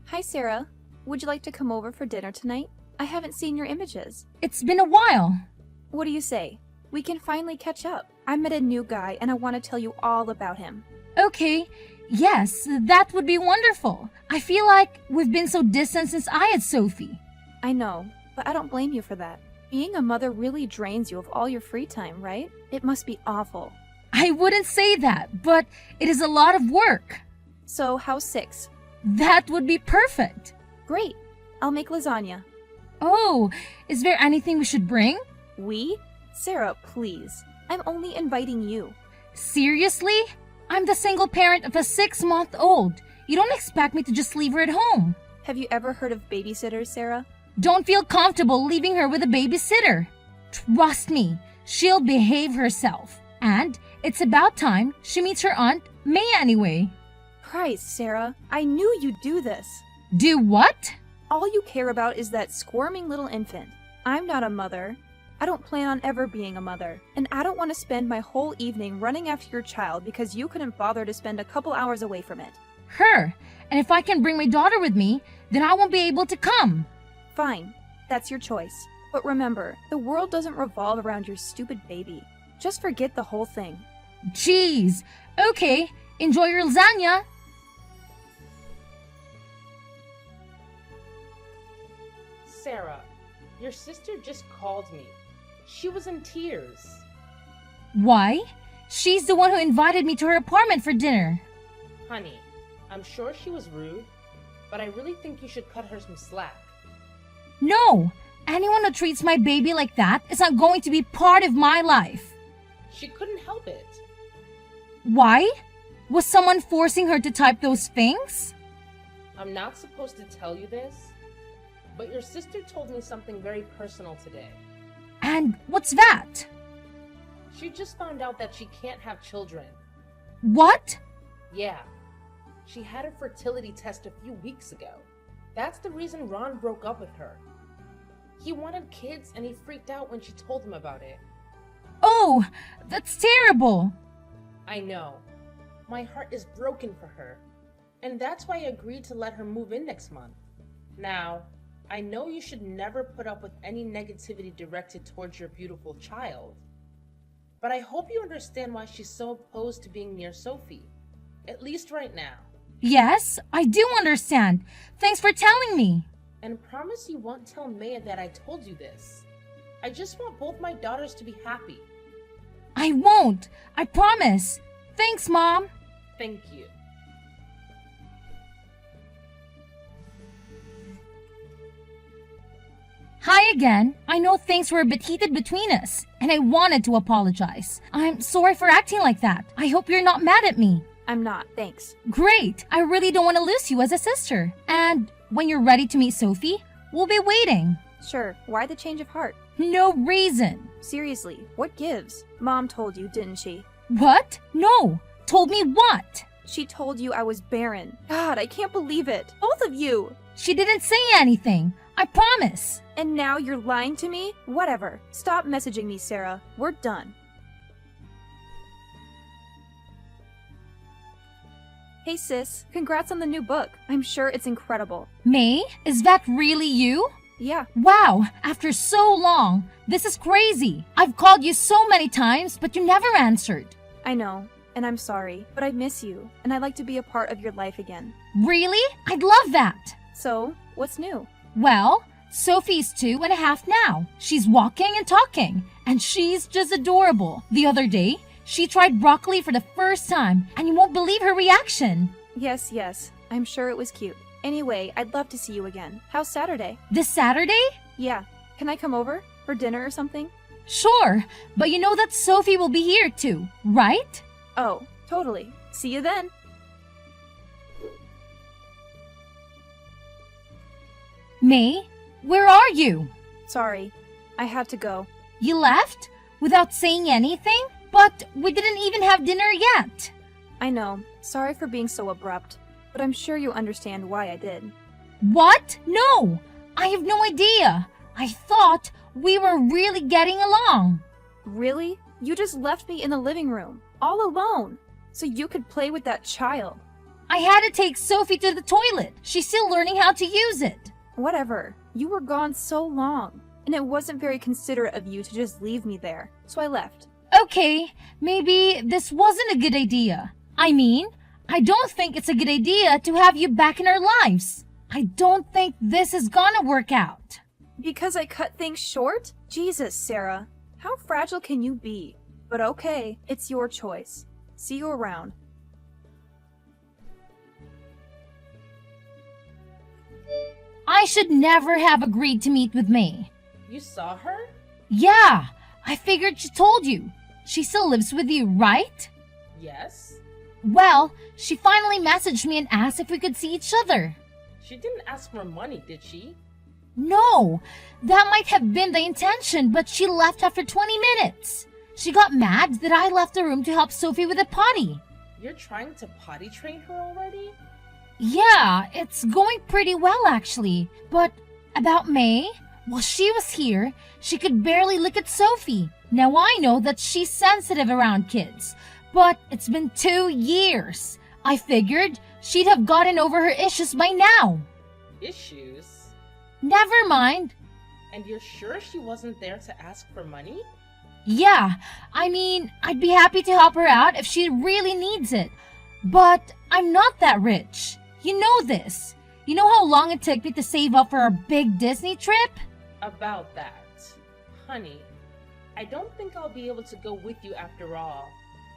Hi, Sarah. Would you like to come over for dinner tonight? I haven't seen your images. It's been a while. What do you say? We can finally catch up. I met a new guy and I want to tell you all about him. Okay, yes, that would be wonderful. I feel like we've been so distant since I had Sophie. I know, but I don't blame you for that. Being a mother really drains you of all your free time, right? It must be awful. I wouldn't say that, but it is a lot of work. So, how's 6? That would be perfect. Great. I'll make lasagna. Oh, is there anything we should bring? We? Sarah, please. I'm only inviting you. Seriously? I'm the single parent of a 6-month-old. You don't expect me to just leave her at home. Have you ever heard of babysitters, Sarah? Don't feel comfortable leaving her with a babysitter. Trust me, she'll behave herself. And it's about time she meets her aunt, May, anyway. Christ, Sarah. I knew you'd do this. Do what? All you care about is that squirming little infant. I'm not a mother. I don't plan on ever being a mother. And I don't want to spend my whole evening running after your child because you couldn't bother to spend a couple hours away from it. Her. And if I can bring my daughter with me, then I won't be able to come. Fine. That's your choice. But remember, the world doesn't revolve around your stupid baby. Just forget the whole thing. Jeez. Okay, enjoy your lasagna. Sarah, your sister just called me. She was in tears. Why? She's the one who invited me to her apartment for dinner. Honey, I'm sure she was rude, but I really think you should cut her some slack. No, anyone who treats my baby like that is not going to be part of my life. She couldn't help it. Why? Was someone forcing her to type those things? I'm not supposed to tell you this, but your sister told me something very personal today. And what's that? She just found out that she can't have children. What? Yeah. She had a fertility test a few weeks ago. That's the reason Ron broke up with her. He wanted kids and he freaked out when she told him about it. Oh, that's terrible. I know. My heart is broken for her. And that's why I agreed to let her move in next month. Now, I know you should never put up with any negativity directed towards your beautiful child. But I hope you understand why she's so opposed to being near Sophie. At least right now. Yes, I do understand. Thanks for telling me. And promise you won't tell Maya that I told you this. I just want both my daughters to be happy. I won't. I promise. Thanks, Mom. Thank you. Hi again. I know things were a bit heated between us, and I wanted to apologize. I'm sorry for acting like that. I hope you're not mad at me. I'm not, thanks. Great. I really don't want to lose you as a sister. And when you're ready to meet Sophie, we'll be waiting. Sure, why the change of heart? No reason. Seriously, what gives? Mom told you, didn't she? What? No. Told me what? She told you I was barren. God, I can't believe it. Both of you. She didn't say anything. I promise. And now you're lying to me? Whatever. Stop messaging me, Sarah. We're done. Hey sis, congrats on the new book. I'm sure it's incredible. May, is that really you? Yeah, Wow, after so long. This is crazy. I've called you so many times, but you never answered. I know, and I'm sorry, but I miss you, and I'd like to be a part of your life again. Really? I'd love that. So, what's new? Well, Sophie's 2.5 now. She's walking and talking, and she's just adorable. The other day, she tried broccoli for the first time, and you won't believe her reaction. Yes, I'm sure it was cute. Anyway, I'd love to see you again. How's Saturday? This Saturday? Yeah, can I come over? For dinner or something? Sure, but you know that Sophie will be here too, right? Oh, totally. See you then. May, where are you? Sorry, I had to go. You left? Without saying anything? But we didn't even have dinner yet. I know. Sorry for being so abrupt, but I'm sure you understand why I did. What? No! I have no idea. I thought we were really getting along. Really? You just left me in the living room, all alone, so you could play with that child. I had to take Sophie to the toilet. She's still learning how to use it. Whatever. You were gone so long, and it wasn't very considerate of you to just leave me there, so I left. Okay, maybe this wasn't a good idea. I mean, I don't think it's a good idea to have you back in our lives. I don't think this is gonna work out. Because I cut things short? Jesus, Sarah. How fragile can you be? But okay, it's your choice. See you around. I should never have agreed to meet with May. You saw her? Yeah, I figured she told you. She still lives with you, right? Yes. Well, she finally messaged me and asked if we could see each other. She didn't ask for money, did she? No, that might have been the intention, but she left after 20 minutes. She got mad that I left the room to help Sophie with the potty. You're trying to potty train her already? Yeah, it's going pretty well actually. But about May, while she was here, she could barely look at Sophie. Now I know that she's sensitive around kids, but it's been 2 years. I figured she'd have gotten over her issues by now. Issues? Never mind. And you're sure she wasn't there to ask for money? Yeah, I mean, I'd be happy to help her out if she really needs it. But I'm not that rich. You know this. You know how long it took me to save up for our big Disney trip? About that. Honey, I don't think I'll be able to go with you after all.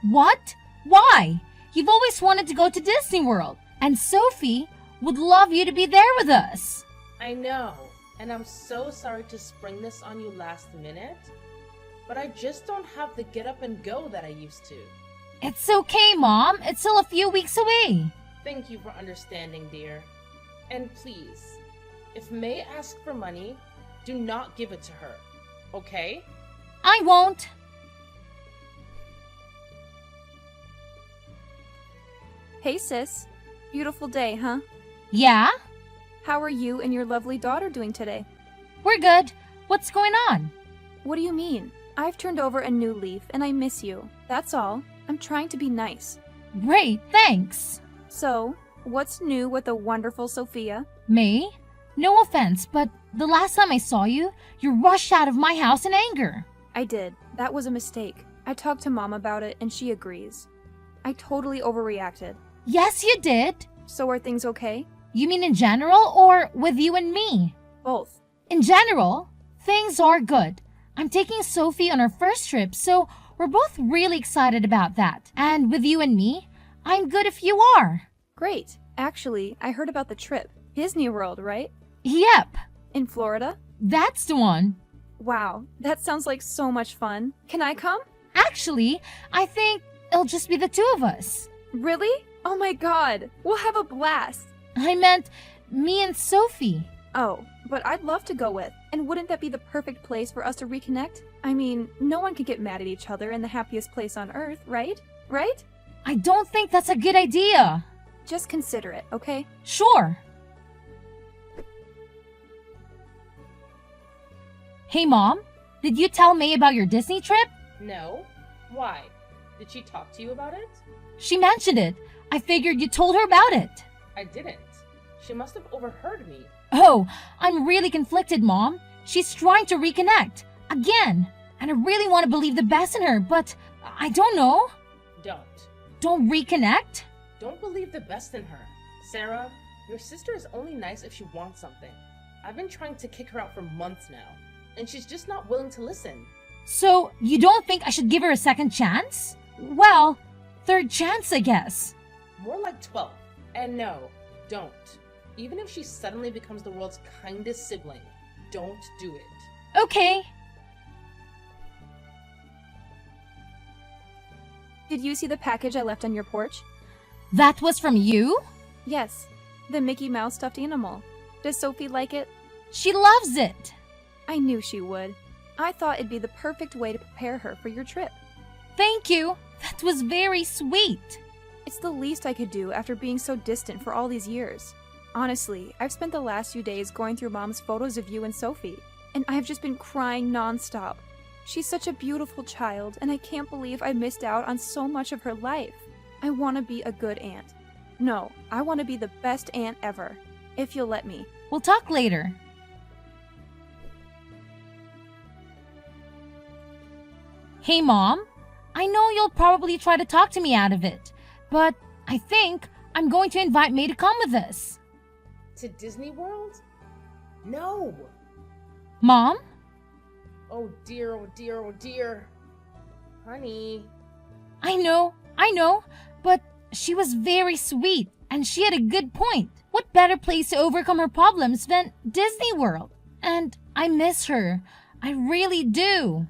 What? Why? You've always wanted to go to Disney World, and Sophie would love you to be there with us. I know, and I'm so sorry to spring this on you last minute, but I just don't have the get up and go that I used to. It's okay, Mom. It's still a few weeks away. Thank you for understanding, dear. And please, if May asks for money, do not give it to her, okay? I won't. Hey, sis. Beautiful day, huh? Yeah? How are you and your lovely daughter doing today? We're good. What's going on? What do you mean? I've turned over a new leaf and I miss you. That's all. I'm trying to be nice. Great, thanks. So, what's new with the wonderful Sophia? May? No offense, but the last time I saw you, you rushed out of my house in anger. I did. That was a mistake. I talked to Mom about it and she agrees. I totally overreacted. Yes, you did. So are things okay? You mean in general or with you and me? Both. In general, things are good. I'm taking Sophie on her first trip, so we're both really excited about that. And with you and me, I'm good if you are. Great. Actually, I heard about the trip. Disney World, right? Yep, In Florida? that's the one. Wow, that sounds like so much fun. Can I come? Actually, I think it'll just be the two of us. Really? Oh my god, we'll have a blast. I meant me and Sophie. Oh, but I'd love to go with. And wouldn't that be the perfect place for us to reconnect? I mean, no one can get mad at each other in the happiest place on earth, right? Right? I don't think that's a good idea. Just consider it, okay? Sure. Hey, Mom, did you tell May about your Disney trip? No? Why? Did she talk to you about it? She mentioned it. I figured you told her about it. I didn't. She must have overheard me. Oh, I'm really conflicted, Mom. She's trying to reconnect. Again. And I really want to believe the best in her, but I don't know. Don't. Don't reconnect? Don't believe the best in her. Sarah, your sister is only nice if she wants something. I've been trying to kick her out for months now, and she's just not willing to listen. So, you don't think I should give her a second chance? Well, third chance, I guess. More like 12. And no, don't. Even if she suddenly becomes the world's kindest sibling, don't do it. Okay. Did you see the package I left on your porch? That was from you? Yes, the Mickey Mouse stuffed animal. Does Sophie like it? She loves it. I knew she would. I thought it'd be the perfect way to prepare her for your trip. Thank you. That was very sweet. It's the least I could do after being so distant for all these years. Honestly, I've spent the last few days going through Mom's photos of you and Sophie, and I've just been crying nonstop. She's such a beautiful child, and I can't believe I missed out on so much of her life. I want to be a good aunt. No, I want to be the best aunt ever. If you'll let me. We'll talk later. Hey, Mom. I know you'll probably try to talk to me out of it, but I think I'm going to invite May to come with us. To Disney World? No! Mom? Oh dear, oh dear, oh dear. Honey. I know, but she was very sweet and she had a good point. What better place to overcome her problems than Disney World? And I miss her. I really do.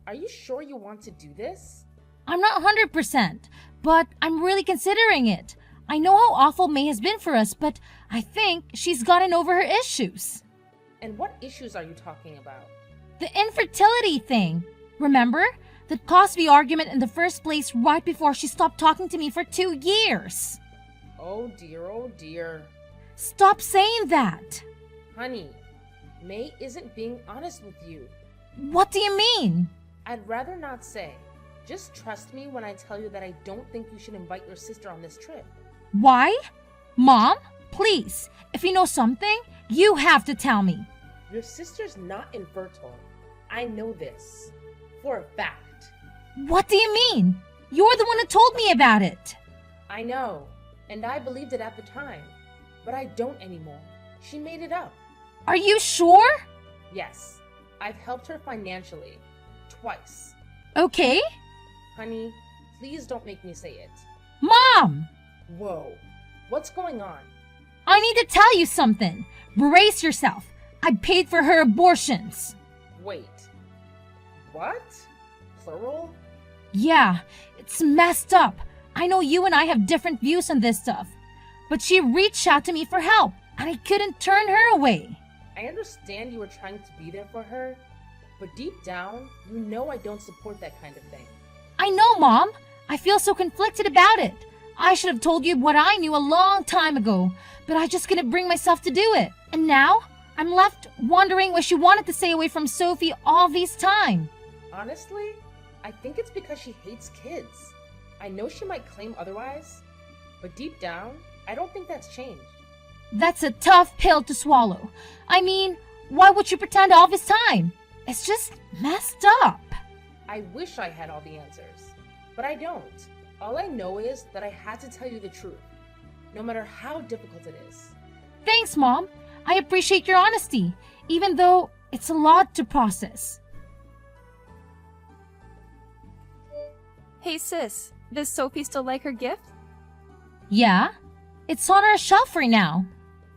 Are you sure you want to do this? I'm not 100%, but I'm really considering it. I know how awful May has been for us, but I think she's gotten over her issues. And what issues are you talking about? The infertility thing. Remember? That caused the argument in the first place right before she stopped talking to me for 2 years. Oh dear. Stop saying that. Honey, May isn't being honest with you. What do you mean? I'd rather not say. Just trust me when I tell you that I don't think you should invite your sister on this trip. Why? Mom, please, if you know something, you have to tell me. Your sister's not infertile. I know this. For a fact. What do you mean? You're the one who told me about it. I know, and I believed it at the time. But I don't anymore. She made it up. Are you sure? Yes, I've helped her financially. Twice. Okay. Honey, please don't make me say it. Mom! Whoa, what's going on? I need to tell you something. Brace yourself. I paid for her abortions. Wait. What? Plural? Yeah, it's messed up. I know you and I have different views on this stuff. But she reached out to me for help, and I couldn't turn her away. I understand you were trying to be there for her, but deep down, you know I don't support that kind of thing. I know, Mom. I feel so conflicted about it. I should have told you what I knew a long time ago, but I just couldn't bring myself to do it. And now, I'm left wondering why she wanted to stay away from Sophie all this time. Honestly, I think it's because she hates kids. I know she might claim otherwise, but deep down, I don't think that's changed. That's a tough pill to swallow. I mean, why would you pretend all this time? It's just messed up. I wish I had all the answers, but I don't. All I know is that I had to tell you the truth, no matter how difficult it is. Thanks, Mom. I appreciate your honesty, even though it's a lot to process. Hey sis, does Sophie still like her gift? Yeah, it's on our shelf right now.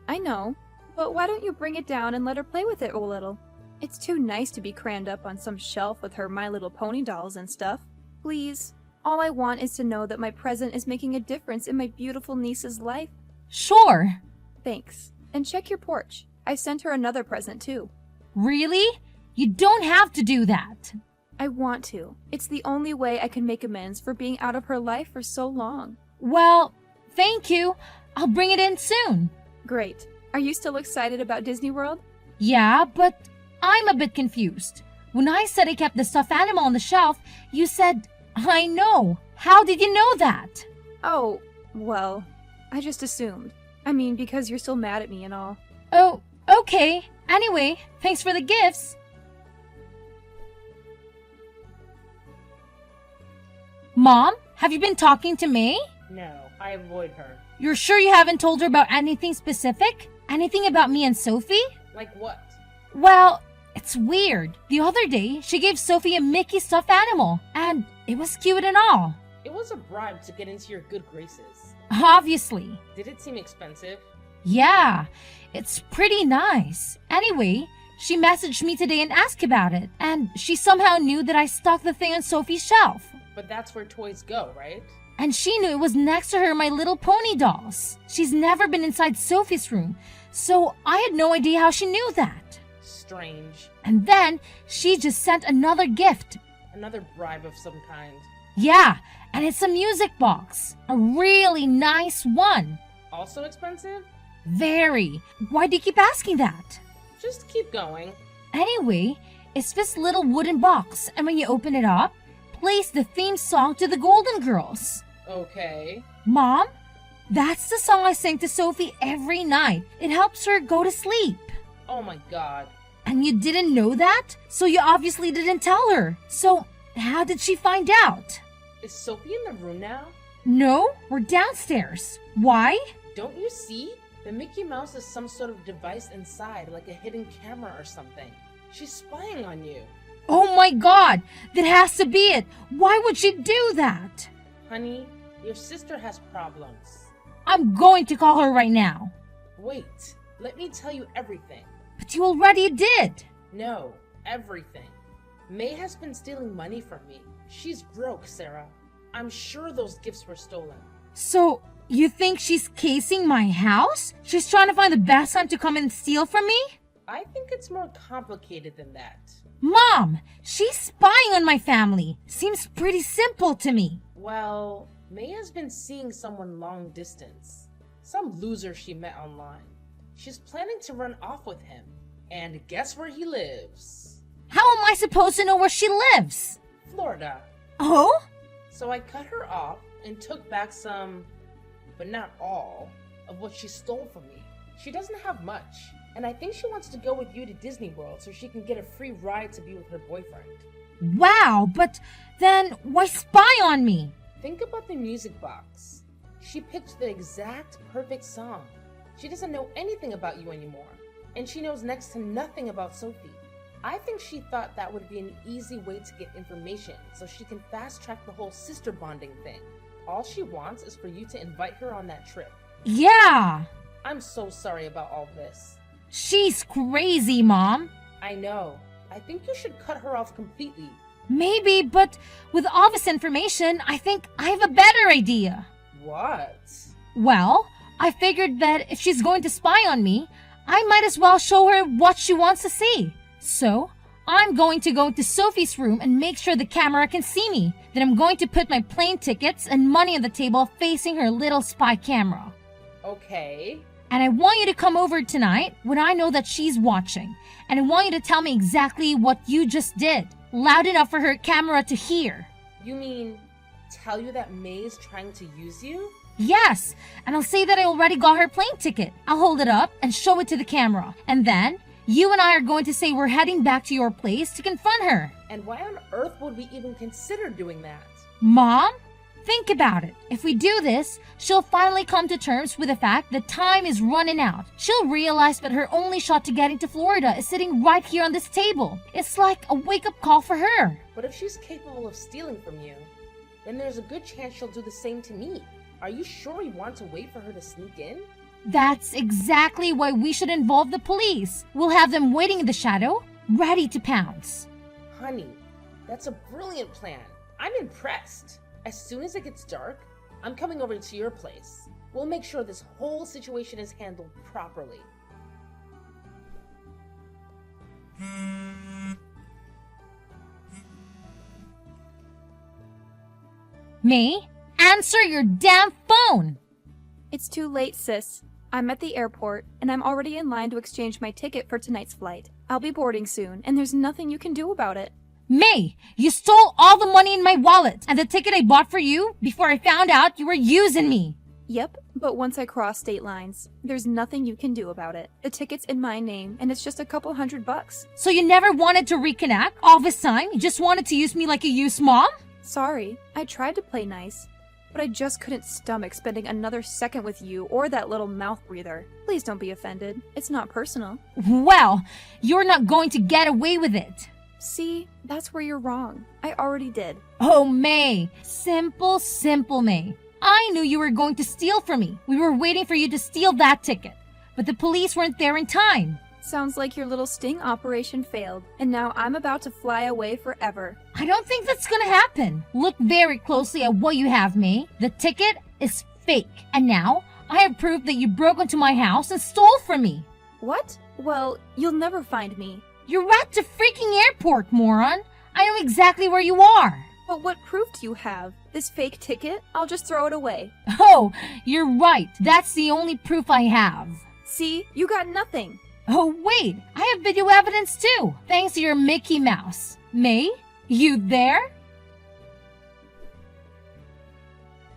I know, but why don't you bring it down and let her play with it a little? It's too nice to be crammed up on some shelf with her My Little Pony dolls and stuff. Please, all I want is to know that my present is making a difference in my beautiful niece's life. Sure. Thanks. And check your porch. I sent her another present too. Really? You don't have to do that. I want to. It's the only way I can make amends for being out of her life for so long. Well, thank you. I'll bring it in soon. Great. Are you still excited about Disney World? Yeah, but I'm a bit confused. When I said I kept the stuffed animal on the shelf, you said, I know. How did you know that? Oh, well, I just assumed. I mean, because you're still mad at me and all. Oh, okay. Anyway, thanks for the gifts. Mom, have you been talking to May? No, I avoid her. You're sure you haven't told her about anything specific? Anything about me and Sophie? Like what? Well, it's weird. The other day, she gave Sophie a Mickey stuffed animal, and it was cute and all. It was a bribe to get into your good graces. Obviously. Did it seem expensive? Yeah, it's pretty nice. Anyway, she messaged me today and asked about it, and she somehow knew that I stuck the thing on Sophie's shelf. But that's where toys go, right? And she knew it was next to her My Little Pony dolls. She's never been inside Sophie's room, so I had no idea how she knew that. Strange. And then she just sent another gift. Another bribe of some kind. Yeah, and it's a music box. A really nice one. Also expensive? Very. Why do you keep asking that? Just keep going. Anyway, it's this little wooden box, and when you open it up, plays the theme song to the Golden Girls. Okay. Mom, That's the song I sing to Sophie every night. It helps her go to sleep. Oh my god. And you didn't know that? So you obviously didn't tell her. So how did she find out? Is Sophie in the room now? No, we're downstairs. Why? Don't you see? The Mickey Mouse is some sort of device inside, like a hidden camera or something. She's spying on you. Oh my god, that has to be it. Why would she do that? Honey, your sister has problems. I'm going to call her right now. Wait, let me tell you everything. But you already did. No, everything. May has been stealing money from me. She's broke, Sarah. I'm sure those gifts were stolen. So, you think she's casing my house? She's trying to find the best time to come and steal from me? I think it's more complicated than that. Mom, she's spying on my family. Seems pretty simple to me. Well, May has been seeing someone long distance. Some loser she met online. She's planning to run off with him. And guess where he lives? How am I supposed to know where she lives? Florida. Oh? So I cut her off and took back some, but not all, of what she stole from me. She doesn't have much, and I think she wants to go with you to Disney World so she can get a free ride to be with her boyfriend. Wow, but then why spy on me? Think about the music box. She picked the exact perfect song. She doesn't know anything about you anymore, and she knows next to nothing about Sophie. I think she thought that would be an easy way to get information so she can fast track the whole sister bonding thing. All she wants is for you to invite her on that trip. Yeah. I'm so sorry about all this. She's crazy, Mom. I know. I think you should cut her off completely. Maybe, but with all this information, I think I have a better idea. What? Well, I figured that if she's going to spy on me, I might as well show her what she wants to see. So, I'm going to go to Sophie's room and make sure the camera can see me. Then I'm going to put my plane tickets and money on the table facing her little spy camera. Okay. And I want you to come over tonight when I know that she's watching. And I want you to tell me exactly what you just did. Loud enough for her camera to hear. You mean tell you that May is trying to use you? Yes, and I'll say that I already got her plane ticket. I'll hold it up and show it to the camera. And then, you and I are going to say we're heading back to your place to confront her. And why on earth would we even consider doing that? Mom, think about it. If we do this, she'll finally come to terms with the fact that time is running out. She'll realize that her only shot to getting to Florida is sitting right here on this table. It's like a wake-up call for her. But if she's capable of stealing from you, then there's a good chance she'll do the same to me. Are you sure you want to wait for her to sneak in? That's exactly why we should involve the police. We'll have them waiting in the shadow, ready to pounce. Honey, that's a brilliant plan. I'm impressed. As soon as it gets dark, I'm coming over to your place. We'll make sure this whole situation is handled properly. May, answer your damn phone! It's too late, sis. I'm at the airport, and I'm already in line to exchange my ticket for tonight's flight. I'll be boarding soon, and there's nothing you can do about it. May, you stole all the money in my wallet and the ticket I bought for you before I found out you were using me. Yep, but once I cross state lines, there's nothing you can do about it. The ticket's in my name, and it's just a couple $100. So you never wanted to reconnect? All this time, you just wanted to use me like a used mom? Sorry, I tried to play nice, but I just couldn't stomach spending another second with you or that little mouth breather. Please don't be offended. It's not personal. Well, you're not going to get away with it. See, that's where you're wrong. I already did. Oh, May. Simple May. I knew you were going to steal from me. We were waiting for you to steal that ticket. But the police weren't there in time. Sounds like your little sting operation failed, and now I'm about to fly away forever. I don't think that's gonna happen. Look very closely at what you have, May. The ticket is fake. And now, I have proof that you broke into my house and stole from me. What? Well, you'll never find me. You're at the freaking airport, moron. I know exactly where you are. But what proof do you have? This fake ticket? I'll just throw it away. Oh, you're right. That's the only proof I have. See? You got nothing. Oh, wait. I have video evidence too, thanks to your Mickey Mouse. May, you there?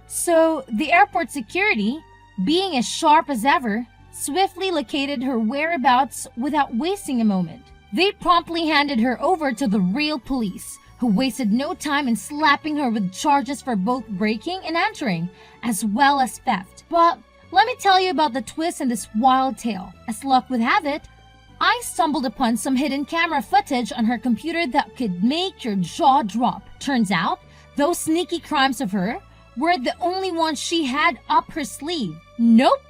So, the airport security being as sharp as ever, swiftly located her whereabouts without wasting a moment. They promptly handed her over to the real police, who wasted no time in slapping her with charges for both breaking and entering, as well as theft. But let me tell you about the twist in this wild tale. As luck would have it, I stumbled upon some hidden camera footage on her computer that could make your jaw drop. Turns out, those sneaky crimes of her were the only ones she had up her sleeve. Nope,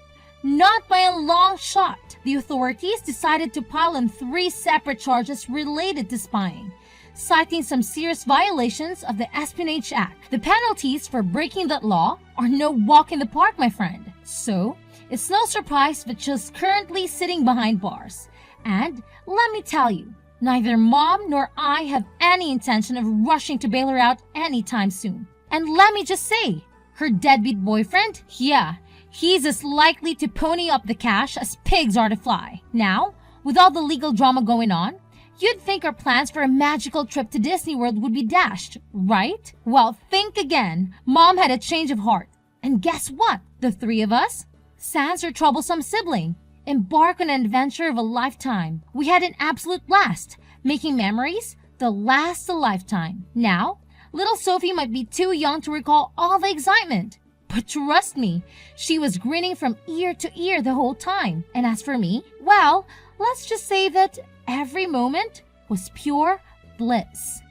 not by a long shot. The authorities decided to pile on 3 separate charges related to spying, citing some serious violations of the Espionage Act. The penalties for breaking that law are no walk in the park, my friend. So, it's no surprise that she's currently sitting behind bars. And let me tell you, neither Mom nor I have any intention of rushing to bail her out anytime soon. And let me just say, her deadbeat boyfriend, yeah, he's as likely to pony up the cash as pigs are to fly. Now, with all the legal drama going on, you'd think our plans for a magical trip to Disney World would be dashed, right? Well, think again. Mom had a change of heart. And guess what? The 3 of us, sans her troublesome sibling, embark on an adventure of a lifetime. We had an absolute blast, making memories that last a lifetime. Now, little Sophie might be too young to recall all the excitement. But trust me, she was grinning from ear to ear the whole time. And as for me, well, let's just say that every moment was pure bliss.